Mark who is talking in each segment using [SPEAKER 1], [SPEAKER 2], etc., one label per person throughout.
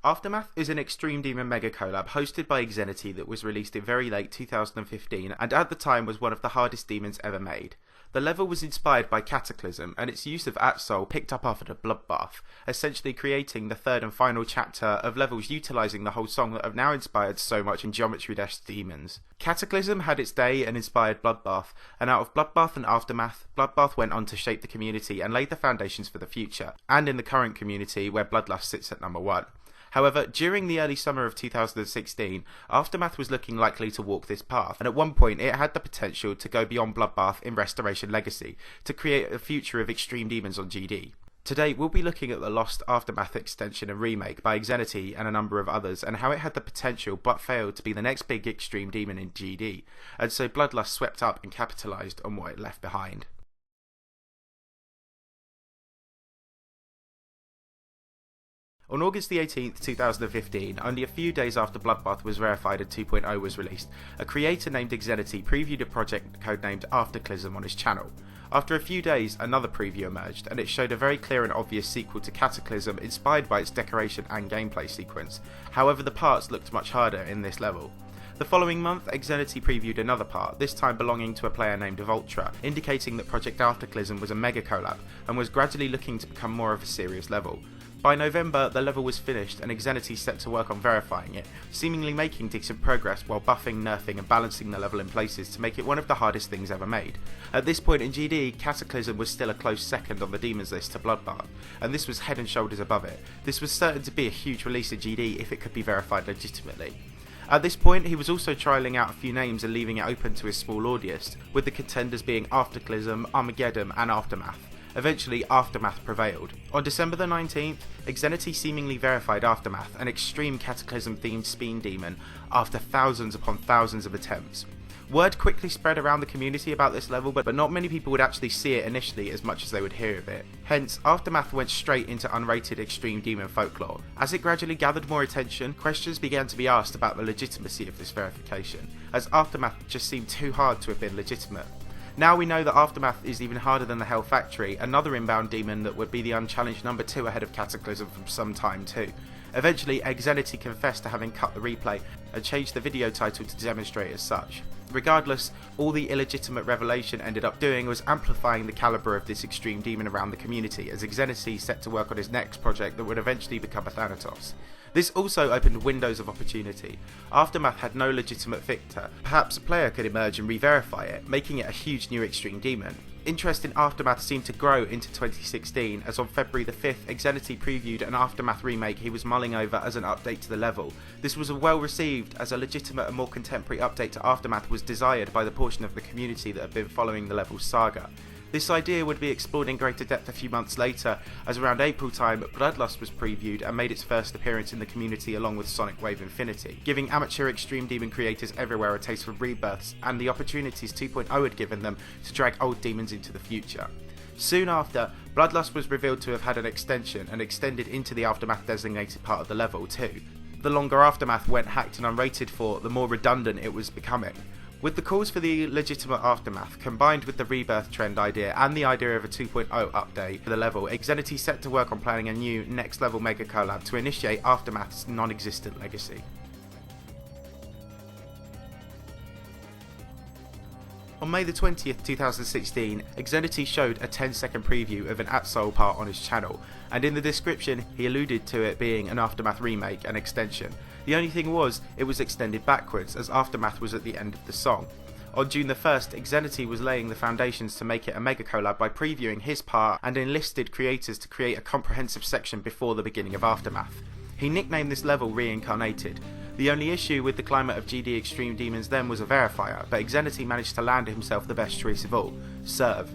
[SPEAKER 1] Aftermath is an Extreme Demon megacollab hosted by Exenity that was released in very late 2015 and at the time was one of the hardest demons ever made. The level was inspired by Cataclysm and its use of ATSOL picked up after the Bloodlust, essentially creating the third and final chapter of levels utilising the whole song that have now inspired so much in Geometry Dash demons. Cataclysm had its day and inspired Bloodlust, and out of Bloodlust and Aftermath, Bloodlust went on to shape the community and laid the foundations for the future, and in the current community where Bloodlust sits at number 1. However, during the early summer of 2016, Aftermath was looking likely to walk this path, and at one point it had the potential to go beyond Bloodbath in Restoration Legacy, to create a future of extreme demons on GD. Today we'll be looking at the Lost Aftermath extension and remake by Exenity and a number of others, and how it had the potential but failed to be the next big extreme demon in GD, and so Bloodlust swept up and capitalised on what it left behind. On August the 18th, 2015, only a few days after Bloodbath was verified and 2.0 was released, a creator named Exenity previewed a project codenamed Cataclysm on his channel. After a few days, another preview emerged, and it showed a very clear and obvious sequel to Cataclysm inspired by its decoration and gameplay sequence. However, the parts looked much harder in this level. The following month, Exenity previewed another part, this time belonging to a player named Vultra, indicating that Project Cataclysm was a mega collab, and was gradually looking to become more of a serious level. By November, the level was finished and Exenity set to work on verifying it, seemingly making decent progress while buffing, nerfing and balancing the level in places to make it one of the hardest things ever made. At this point in GD, Cataclysm was still a close second on the demons list to Bloodbath, and this was head and shoulders above it. This was certain to be a huge release in GD if it could be verified legitimately. At this point, he was also trialling out a few names and leaving it open to his small audience, with the contenders being Cataclysm, Armageddon and Aftermath. Eventually, Aftermath prevailed. On December the 19th, Exenity seemingly verified Aftermath, an extreme Cataclysm-themed spin demon, after thousands upon thousands of attempts. Word quickly spread around the community about this level, but not many people would actually see it initially as much as they would hear of it. Hence, Aftermath went straight into unrated extreme demon folklore. As it gradually gathered more attention, questions began to be asked about the legitimacy of this verification, as Aftermath just seemed too hard to have been legitimate. Now we know that Aftermath is even harder than the Hell Factory, another inbound demon that would be the unchallenged number 2 ahead of Cataclysm for some time too. Eventually, Exenity confessed to having cut the replay and changed the video title to demonstrate as such. Regardless, all the illegitimate revelation ended up doing was amplifying the calibre of this extreme demon around the community, as Exenity set to work on his next project that would eventually become a Thanatos. This also opened windows of opportunity. Aftermath had no legitimate victor. Perhaps a player could emerge and re-verify it, making it a huge new extreme demon. Interest in Aftermath seemed to grow into 2016, as on February the 5th, Exenity previewed an Aftermath remake he was mulling over as an update to the level. This was well received, as a legitimate and more contemporary update to Aftermath was desired by the portion of the community that had been following the level's saga. This idea would be explored in greater depth a few months later, as around April time, Bloodlust was previewed and made its first appearance in the community along with Sonic Wave Infinity, giving amateur extreme demon creators everywhere a taste for rebirths and the opportunities 2.0 had given them to drag old demons into the future. Soon after, Bloodlust was revealed to have had an extension and extended into the Aftermath designated part of the level too. The longer Aftermath went hacked and unrated for, the more redundant it was becoming. With the calls for the legitimate Aftermath, combined with the Rebirth trend idea and the idea of a 2.0 update for the level, Exenity set to work on planning a new, next level mega collab to initiate Aftermath's non-existent legacy. On May the 20th, 2016, Exenity showed a 10-second preview of an ATSOL part on his channel, and in the description he alluded to it being an Aftermath remake and extension. The only thing was, it was extended backwards, as Aftermath was at the end of the song. On June the 1st, Exenity was laying the foundations to make it a mega collab by previewing his part and enlisted creators to create a comprehensive section before the beginning of Aftermath. He nicknamed this level Reincarnated. The only issue with the climate of GD Extreme Demons then was a verifier, but Exenity managed to land himself the best choice of all, Serve.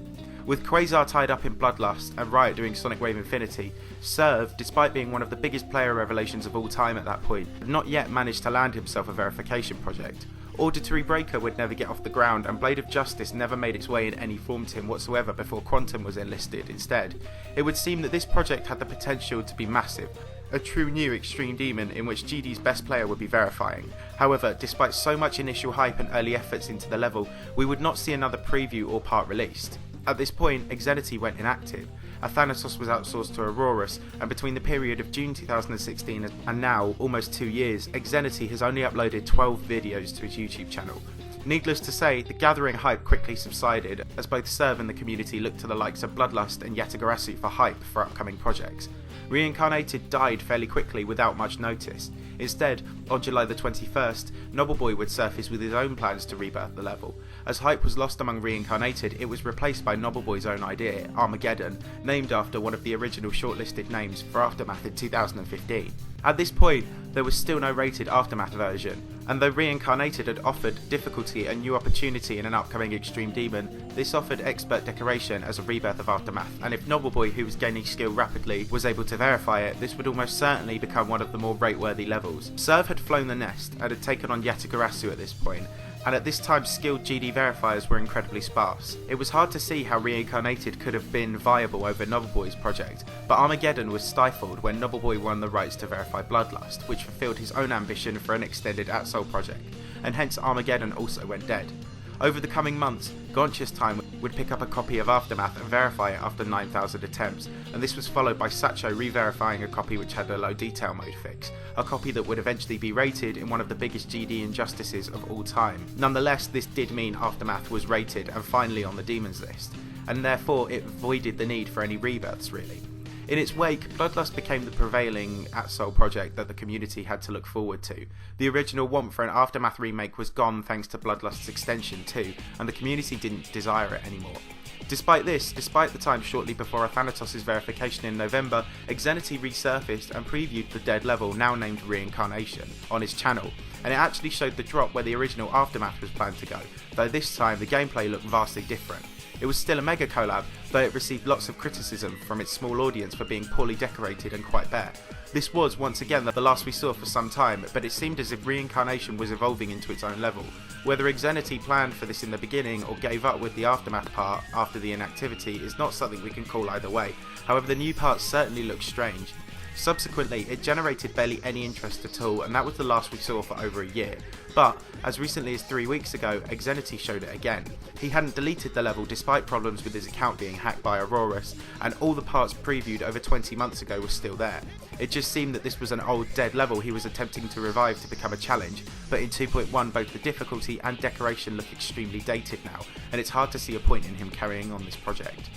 [SPEAKER 1] With Quasar tied up in Bloodlust and Riot doing Sonic Wave Infinity, Serve, despite being one of the biggest player revelations of all time at that point, had not yet managed to land himself a verification project. Auditory Breaker would never get off the ground, and Blade of Justice never made its way in any form to him whatsoever before Quantum was enlisted instead. It would seem that this project had the potential to be massive, a true new extreme demon in which GD's best player would be verifying. However, despite so much initial hype and early efforts into the level, we would not see another preview or part released. At this point, Exenity went inactive, Thanatos was outsourced to Aurorus, and between the period of June 2016 and now, almost 2 years, Exenity has only uploaded 12 videos to his YouTube channel. Needless to say, the gathering hype quickly subsided, as both Serve and the community looked to the likes of Bloodlust and Yatagarasu for hype for upcoming projects. Reincarnated died fairly quickly without much notice. Instead, on July the 21st, Nobbleboy would surface with his own plans to rebirth the level. As hype was lost among Reincarnated, it was replaced by Nobbleboy's own idea, Armageddon, named after one of the original shortlisted names for Aftermath in 2015. At this point, there was still no rated Aftermath version, and though Reincarnated had offered difficulty and new opportunity in an upcoming Extreme Demon, this offered expert decoration as a rebirth of Aftermath, and if Nobbleboy, who was gaining skill rapidly, was able to verify it, this would almost certainly become one of the more rate-worthy levels. Serve had flown the nest and had taken on Yatagarasu at this point, and at this time skilled GD verifiers were incredibly sparse. It was hard to see how Reincarnated could have been viable over Nobbleboy's project, but Armageddon was stifled when Nobbleboy won the rights to verify Bloodlust, which fulfilled his own ambition for an extended ATSOL project, and hence Armageddon also went dead. Over the coming months, Gonchia's Time would pick up a copy of Aftermath and verify it after 9,000 attempts, and this was followed by Sacho re-verifying a copy which had a low detail mode fix, a copy that would eventually be rated in one of the biggest GD injustices of all time. Nonetheless, this did mean Aftermath was rated and finally on the Demons list, and therefore it voided the need for any rebirths really. In its wake, Bloodlust became the prevailing ATSOL project that the community had to look forward to. The original want for an Aftermath remake was gone thanks to Bloodlust's extension too, and the community didn't desire it anymore. Despite this, despite the time shortly before Thanatos' verification in November, Exenity resurfaced and previewed the dead level now named Reincarnation on his channel, and it actually showed the drop where the original Aftermath was planned to go, though this time the gameplay looked vastly different. It was still a mega collab, though it received lots of criticism from its small audience for being poorly decorated and quite bare. This was, once again, the last we saw for some time, but it seemed as if Reincarnation was evolving into its own level. Whether Exenity planned for this in the beginning or gave up with the Aftermath part after the inactivity is not something we can call either way, however the new part certainly looks strange. Subsequently, it generated barely any interest at all, and that was the last we saw for over a year. But, as recently as 3 weeks ago, Exenity showed it again. He hadn't deleted the level despite problems with his account being hacked by Aurorus, and all the parts previewed over 20 months ago were still there. It just seemed that this was an old dead level he was attempting to revive to become a challenge, but in 2.1 both the difficulty and decoration look extremely dated now, and it's hard to see a point in him carrying on this project.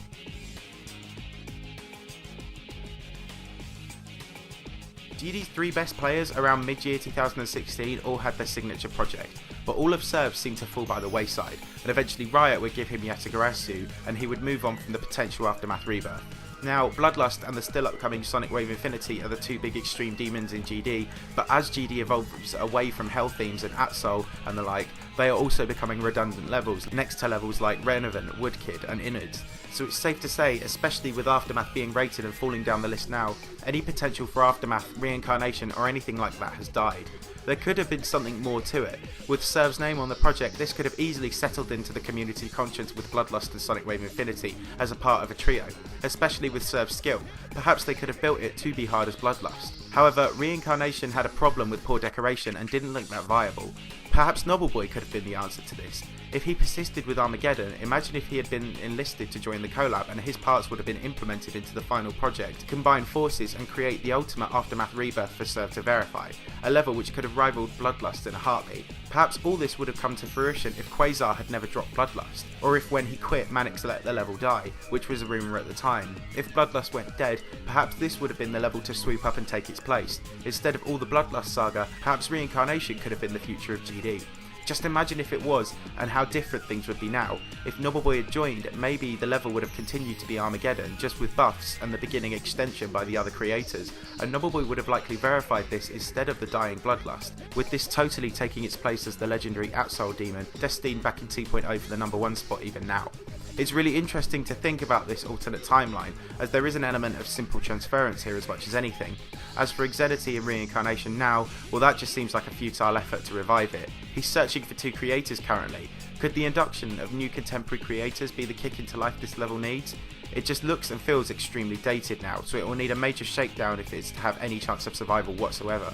[SPEAKER 1] GD's 3 best players around mid-year 2016 all had their signature project, but all of Serve's seemed to fall by the wayside, and eventually Riot would give him Yatagarasu, and he would move on from the potential Aftermath Rebirth. Now, Bloodlust and the still upcoming Sonic Wave Infinity are the 2 big extreme demons in GD, but as GD evolves away from Hell themes and ATSOL and the like, they are also becoming redundant levels, next to levels like Renovant, Woodkid and Innards. So it's safe to say, especially with Aftermath being rated and falling down the list now, any potential for Aftermath, Reincarnation or anything like that has died. There could have been something more to it. With Serve's name on the project, this could have easily settled into the community conscience with Bloodlust and Sonic Wave Infinity as a part of a trio, especially with Serve's skill. Perhaps they could have built it to be hard as Bloodlust. However, Reincarnation had a problem with poor decoration and didn't look that viable. Perhaps Nobbleboy could have been the answer to this. If he persisted with Armageddon, imagine if he had been enlisted to join the collab and his parts would have been implemented into the final project to combine forces and create the ultimate Aftermath Rebirth for Serve to verify, a level which could have rivaled Bloodlust in a heartbeat. Perhaps all this would have come to fruition if Quasar had never dropped Bloodlust, or if when he quit Manix let the level die, which was a rumour at the time. If Bloodlust went dead, perhaps this would have been the level to swoop up and take its place. Instead of all the Bloodlust saga, perhaps Reincarnation could have been the future of GD. Just imagine if it was, and how different things would be now. If Nobbleboy had joined, maybe the level would have continued to be Armageddon, just with buffs and the beginning extension by the other creators, and Nobbleboy would have likely verified this instead of the dying Bloodlust, with this totally taking its place as the legendary ATSOL demon, destined back in 2.0 for the number 1 spot even now. It's really interesting to think about this alternate timeline, as there is an element of simple transference here as much as anything. As for Exenity and Reincarnation now, well that just seems like a futile effort to revive it. He's searching for 2 creators currently. Could the induction of new contemporary creators be the kick into life this level needs? It just looks and feels extremely dated now, so it will need a major shakedown if it's to have any chance of survival whatsoever.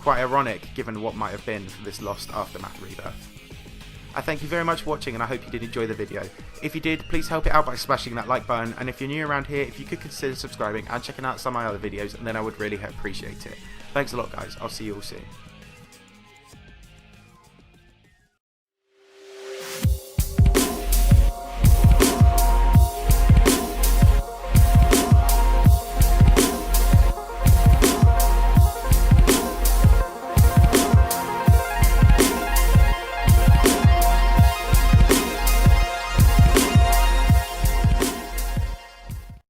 [SPEAKER 1] Quite ironic given what might have been for this lost Aftermath Rebirth. I thank you very much for watching, and I hope you did enjoy the video. If you did, please help it out by smashing that like button, and if you're new around here, if you could consider subscribing and checking out some of my other videos, then I would really appreciate it. Thanks a lot guys, I'll see you all soon.